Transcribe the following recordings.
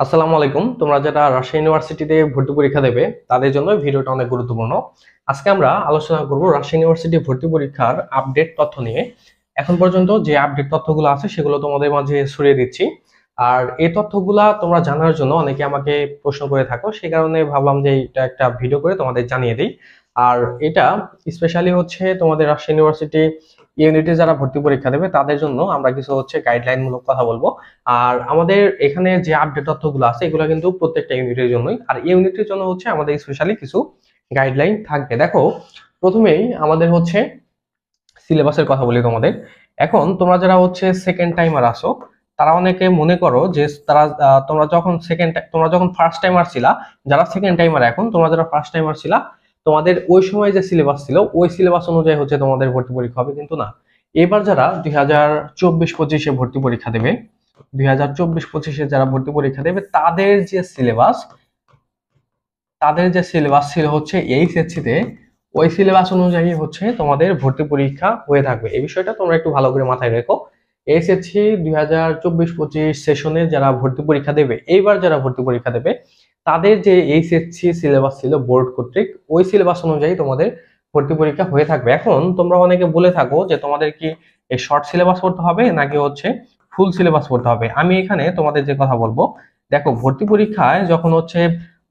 আসসালামু আলাইকুম। তোমরা যারা রাজশাহী ইউনিভার্সিটিতে ভর্তি পরীক্ষা দেবে তাদের জন্য ভিডিওটা অনেক গুরুত্বপূর্ণ। আজকে আমরা আলোচনা করব রাজশাহী ইউনিভার্সিটি ভর্তি পরীক্ষার আপডেট তথ্য নিয়ে। এখন পর্যন্ত যে আপডেট তথ্যগুলো আছে সেগুলো তোমাদের মাঝে ছড়িয়ে দিচ্ছি। আর এই তথ্যগুলা তোমরা জানার জন্য অনেকে আমাকে প্রশ্ন করে থাকো, সেই কারণে ভাবলাম যে এটা একটা ভিডিও করে তোমাদের জানিয়ে দিই। আর এটা স্পেশালি হচ্ছে তোমাদের রাজশাহী ইউনিভার্সিটি ইউনিটে যারা ভর্তি পরীক্ষা দেবে তাদের জন্য আমরা কিছু গাইডলাইন মূলক কথা বলবো। আর আমাদের এখানে যে আপডেট তথ্যগুলো আছে এগুলো কিন্তু প্রত্যেকটা ইউনিটের জন্যই, আর ইউনিটের জন্য আমাদের স্পেশালি কিছু গাইডলাইন থাকবে। দেখো, প্রথমেই আমাদের সিলেবাসের কথা বলি তোমাদের। এখন তোমরা যারা সেকেন্ড টাইমার আসো, তারা অনেকে মনে করো যে তারা তোমরা যখন ফার্স্ট টাইমার ছিলা, যারা সেকেন্ড টাইমার এখন, তোমরা যারা ফার্স্ট টাইমার ছিলা, তোমাদের ওই সময় যে সিলেবাস ছিল ওই সিলেবাস অনুযায়ী তোমাদের ভর্তি পরীক্ষা হবে, কিন্তু না। এবার যারা 2024-25-এ ভর্তি পরীক্ষা দেবে, 2024-25-এ যারা ভর্তি পরীক্ষা দেবে তাদের যে সিলেবাস ছিল এইচএসসি তে, ওই সিলেবাস অনুযায়ী তোমাদের ভর্তি পরীক্ষা হয়ে থাকবে। এই বিষয়টা তোমরা একটু ভালো করে মাথায় রেখো। এইচএসসি 2024-25 সেশনে যারা ভর্তি পরীক্ষা দেবে, এইবার যারা ভর্তি পরীক্ষা দেবে, তাদের যে এইচএসসি সিলেবাস ছিল বোর্ড কর্তৃক, ওই সিলেবাস অনুযায়ী তোমাদের ভর্তি পরীক্ষা হয়ে থাকবে। এখন তোমরা অনেকে বলে থাকো যে তোমাদের কি এই শর্ট সিলেবাস পড়তে হবে নাকি ফুল সিলেবাস পড়তে হবে। আমি এখানে তোমাদের যে কথা বলবো, দেখো, ভর্তি পরীক্ষায় যখন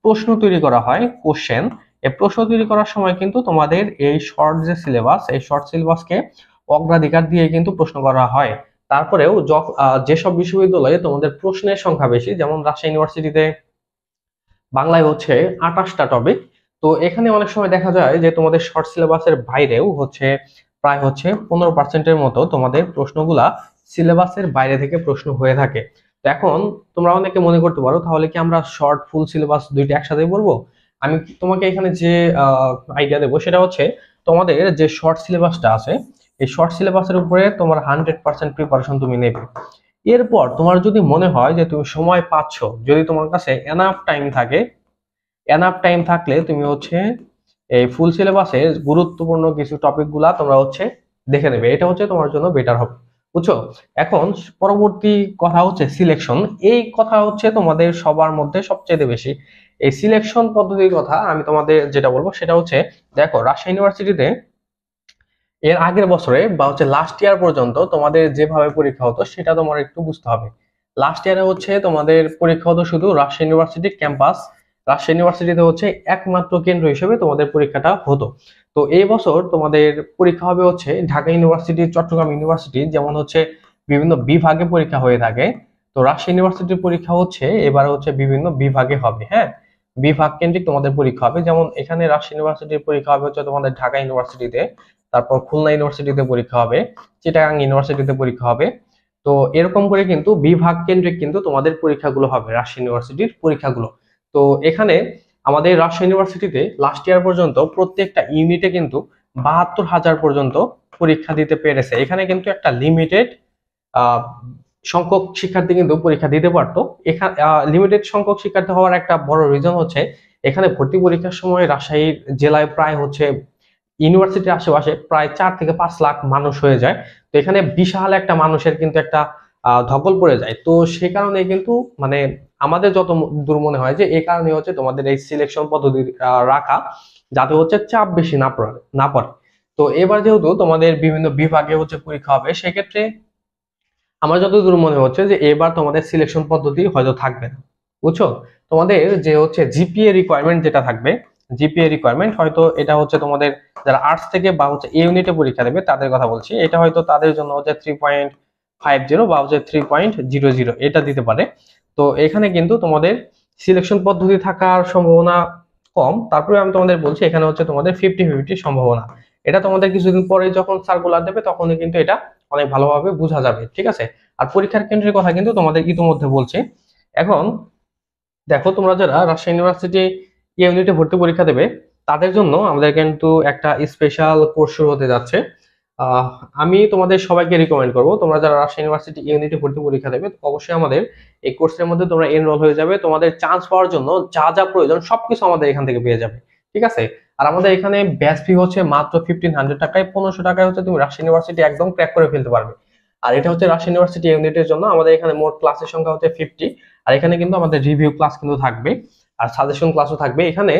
প্রশ্ন তৈরি করা হয়, কোশ্চেন, এই প্রশ্ন তৈরি করার সময় কিন্তু তোমাদের এই শর্ট যে সিলেবাস, এই শর্ট সিলেবাসকে অগ্রাধিকার দিয়ে কিন্তু প্রশ্ন করা হয়। তারপরেও যেসব বিশ্ববিদ্যালয়ে তোমাদের প্রশ্নের সংখ্যা বেশি, যেমন রাজশাহী ইউনিভার্সিটিতে বাংলায় 28টা টপিক, তো এখানে অনেক সময় দেখা যায় যে তোমাদের শর্ট সিলেবাসের বাইরেও প্রায় 15%-এর মতো তোমাদের প্রশ্নগুলা সিলেবাসের বাইরে থেকে প্রশ্ন হয়ে থাকে। তো এখন তোমরা অনেকে মনে করতে পারো, তাহলে কি আমরা শর্ট ফুল সিলেবাস দুইটা একসাথে পড়বো? আমি তোমাকে এখানে যে আইডিয়া দেবো সেটা তোমাদের যে শর্ট সিলেবাসটা আছে, এই শর্ট সিলেবাসের উপরে তোমার 100% প্রিপারেশন তুমি নেবে। এরপর তোমার যদি মনে হয় যে তুমি সময় পাচ্ছ, যদি তোমার কাছে এনাফ টাইম থাকলে তুমি এই ফুল সিলেবাসের গুরুত্বপূর্ণ কিছু টপিক গুলা তোমরা দেখে নেবে। এটা তোমার জন্য বেটার হবে, বুঝছো? এখন পরবর্তী কথা সিলেকশন। এই কথা তোমাদের সবার মধ্যে সবচেয়ে বেশি। এই সিলেকশন পদ্ধতির কথা আমি তোমাদের যেটা বলবো সেটা দেখো, রাজশাহী ইউনিভার্সিটিতে এর আগের বছরে বা লাস্ট ইয়ার পর্যন্ত তোমাদের যেভাবে পরীক্ষা হতো সেটা তোমার একটু বুঝতে হবে। লাস্ট ইয়ারে তোমাদের পরীক্ষা হতো শুধু রাজশাহী ইউনিভার্সিটি ক্যাম্পাস, রাজশাহী ইউনিভার্সিটিতে একমাত্র কেন্দ্র হিসেবে তোমাদের পরীক্ষাটা হতো। তো এই বছর তোমাদের পরীক্ষা হবে ঢাকা ইউনিভার্সিটি, চট্টগ্রাম ইউনিভার্সিটি, যেমন বিভিন্ন বিভাগে পরীক্ষা হয়ে থাকে। তো রাজশাহী ইউনিভার্সিটির পরীক্ষা এবার বিভিন্ন বিভাগে হবে। হ্যাঁ, বিভাগ কেন্দ্রিক তোমাদের পরীক্ষা হবে। যেমন এখানে রাজশাহী ইউনিভার্সিটির পরীক্ষা হবে তোমাদের ঢাকা ইউনিভার্সিটিতে, তারপর খুলনা ইউনিভার্সিটিতে পরীক্ষা হবে, চিটাগাং ইউনিভার্সিটিতে পরীক্ষা হবে। তো এরকম করে কিন্তু বিভাগ কেন্দ্রিক কিন্তু তোমাদের পরীক্ষাগুলো হবে, রাজশাহী ইউনিভার্সিটির পরীক্ষাগুলো। তো এখানে আমাদের রাজশাহী ইউনিভার্সিটিতে লাস্ট ইয়ার পর্যন্ত প্রত্যেকটা ইউনিটে কিন্তু 72,000 পর্যন্ত পরীক্ষা দিতে পেরেছে। এখানে কিন্তু একটা লিমিটেড সংখ্যক শিক্ষার্থী কিন্তু পরীক্ষা দিতে পারতো। এখানে লিমিটেড সংখ্যক শিক্ষার্থী হওয়ার একটা বড় রিজন এখানে ভর্তি পরীক্ষার সময় রাজশাহী জেলায় প্রায় ইউনিভার্সিটির আশেপাশে প্রায় 4 থেকে 5 লাখ মানুষ হয়ে যায়। তো এখানে বিশাল একটা মানুষের কিন্তু একটা ধকল পড়ে যায়। তো সে কারণে কিন্তু মানে আমাদের যত দূর মনে হয় যে এই কারণে তোমাদের এই সিলেকশন পদ্ধতি রাখা, যাতে চাপ বেশি না পড়ে। তো এবার যেহেতু তোমাদের বিভিন্ন বিভাগে পরীক্ষা হবে, সেক্ষেত্রে আমার যতদূর মনে হচ্ছে যে এবার তোমাদের সিলেকশন পদ্ধতি হয়তো থাকবে না, বুঝছো? তোমাদের যে জিপিএ রিকোয়ারমেন্ট যেটা থাকবে, জিপিএ রিকোয়ারমেন্ট হয়তো এটা তোমাদের যারা আর্টস থেকে বা এ ইউনিটে পরীক্ষা দেবে তাদের কথা বলছি, এটা হয়তো তাদের জন্য 3.50 বা 3.00 এটা দিতে পারে। তো এখানে কিন্তু তোমাদের সিলেকশন পদ্ধতি থাকার সম্ভাবনা কম। তারপরে আমি তোমাদের বলছি এখানে তোমাদের 50-50 সম্ভাবনা। এটা তোমাদের কিছুদিন পরে যখন সার্কুলার দেবে তখনই কিন্তু এটা অনেক ভালোভাবে বোঝা যাবে, ঠিক আছে? আর পরীক্ষার কেন্দ্রের কথা কিন্তু তোমাদের ইতিমধ্যে বলছে। এখন দেখো, তোমরা যারা রাজশাহী ইউনিভার্সিটি ইউনিটে ভর্তি পরীক্ষা দেবে তাদের জন্য আমাদের কিন্তু একটা স্পেশাল কোর্স শুরু হতে যাচ্ছে। আহ, আমি তোমাদের সবাইকে রিকমেন্ড করবো, তোমরা যারা রাজশাহী ইউনিভার্সিটি ইউনিটে ভর্তি পরীক্ষা দেবে অবশ্যই আমাদের এই কোর্সের মধ্যে তোমরা এনরোল হয়ে যাবে। তোমাদের চান্স পাওয়ার জন্য যা যা প্রয়োজন সবকিছু আমাদের এখান থেকে পেয়ে যাবে, ঠিক আছে? আর আমাদের এখানে ব্যাচ ফি মাত্র 1500 টাকায়, 1500 টাকায় তুমি রাজশাহী ইউনিভার্সিটি একদম ক্র্যাক করে ফেলতে পারবে। আর এটা হচ্ছে রাজশাহী ইউনিভার্সিটি ইউনিটের জন্য। আমাদের এখানে মোট ক্লাসের সংখ্যা হচ্ছে 50। আর এখানে কিন্তু আমাদের রিভিউ ক্লাস কিন্তু থাকবে, আর সাজেশন ক্লাসও থাকবে। এখানে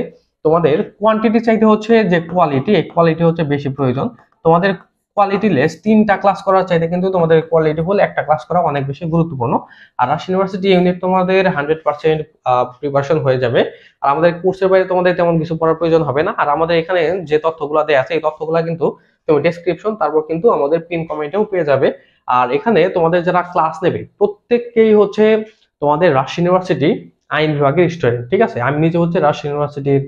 তোমাদের কোয়ান্টিটি চাইতে হচ্ছে যে কোয়ালিটি, এই কোয়ালিটি হচ্ছে বেশি প্রয়োজন। তোমাদের কোয়ালিটি লেস 3টা ক্লাস করার চাইতে কিন্তু তোমাদের কোয়ালিটি ফুল একটা ক্লাস করা অনেক বেশি গুরুত্বপূর্ণ। আর রাজশাহী ইউনিভার্সিটি ইউনিট তোমাদের 100% প্রিপারেশন হয়ে যাবে। আর আমাদের কোর্সের বাইরে তোমাদের তেমন কিছু পড়ার প্রয়োজন হবে না। আর আমাদের এখানে যে তথ্যগুলো দেওয়া আছে এই তথ্যগুলো কিন্তু তুমি ডেসক্রিপশন তারপর কিন্তু আমাদের পিন কমেন্টেও পেয়ে যাবে। আর এখানে তোমাদের যারা ক্লাস নেবে প্রত্যেককেই হচ্ছে তোমাদের রাজশাহী ইউনিভার্সিটি আইন বিভাগের স্টুডেন্ট, ঠিক আছে। আমি নিজে হচ্ছে রাজশাহী ইউনিভার্সিটির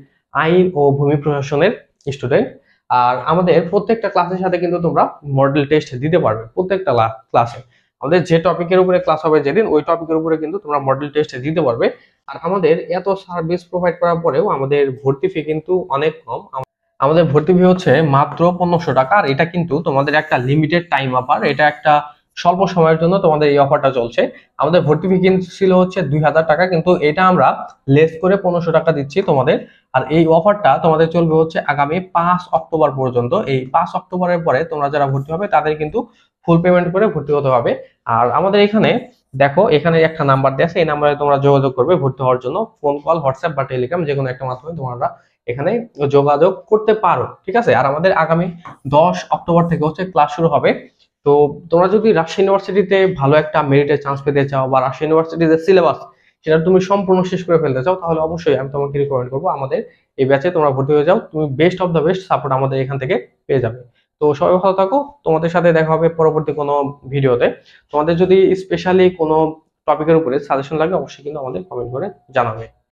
আইন ও ভূমি প্রশাসনের স্টুডেন্ট। আর আমাদের প্রত্যেকটা ক্লাসের সাথে কিন্তু তোমরা মডেল টেস্ট দিতে পারবে। প্রত্যেকটা ক্লাসে আমাদের যে টপিকের উপরে ক্লাস হবে যেদিন, ওই টপিকের উপরে কিন্তু তোমরা মডেল টেস্ট দিতে পারবে। আর আমাদের এত সার্ভিস প্রোভাইড করার পরেও আমাদের ভর্তি ফি কিন্তু অনেক কম। আমাদের ভর্তি ফি হচ্ছে মাত্র 1500 টাকা। আর এটা কিন্তু তোমাদের একটা লিমিটেড টাইম অফার, এটা একটা স্বল্প সময়ের জন্য তোমাদের এই অফারটা চলছে। আমাদের ভর্তি ফি কিন্তু ছিল হচ্ছে 2000 টাকা, কিন্তু এটা আমরা লেস করে 1500 টাকা দিচ্ছি তোমাদের। আর এই অফারটা তোমাদের চলবে হচ্ছে আগামী 5 অক্টোবর পর্যন্ত। এই 5 অক্টোবরের পরে তোমরা যারা ভর্তি হবে তাদের কিন্তু ফুল পেমেন্ট করে ভর্তি হতে হবে। আর আমাদের এখানে দেখো, এখানে একটা নাম্বার দেওয়া আছে, এই নাম্বারে তোমরা যোগাযোগ করবে ভর্তি হওয়ার জন্য। ফোন কল, হোয়াটসঅ্যাপ বা টেলিগ্রাম যে কোনো একটা মাধ্যমে তোমরা এখানে যোগাযোগ করতে পারো, ঠিক আছে। আর আমাদের আগামী 10 অক্টোবর থেকে হচ্ছে ক্লাস শুরু হবে। তো তোমরা যদি রাজশাহী ইউনিভার্সিটিতে ভালো একটা মেরিটের চান্স পেতে চাও, বা রাজশাহী ইউনিভার্সিটির যে সিলেবাস সেটা তুমি সম্পূর্ণ শেষ করে ফেলতে চাও, তাহলে অবশ্যই আমি তোমাকে রিকমেন্ড করবো আমাদের এই ব্যাচে তোমরা ভর্তি হয়ে যাও। তুমি best of the best support আমাদের এখান থেকে পেয়ে যাবে। তো সবাই ভালো থাকো, তোমাদের সাথে দেখা হবে পরবর্তী কোনো ভিডিওতে। তোমাদের যদি স্পেশালি কোনো টপিকের উপরে সাজেশন লাগে অবশ্যই কিন্তু আমাদের কমেন্ট করে জানাবে।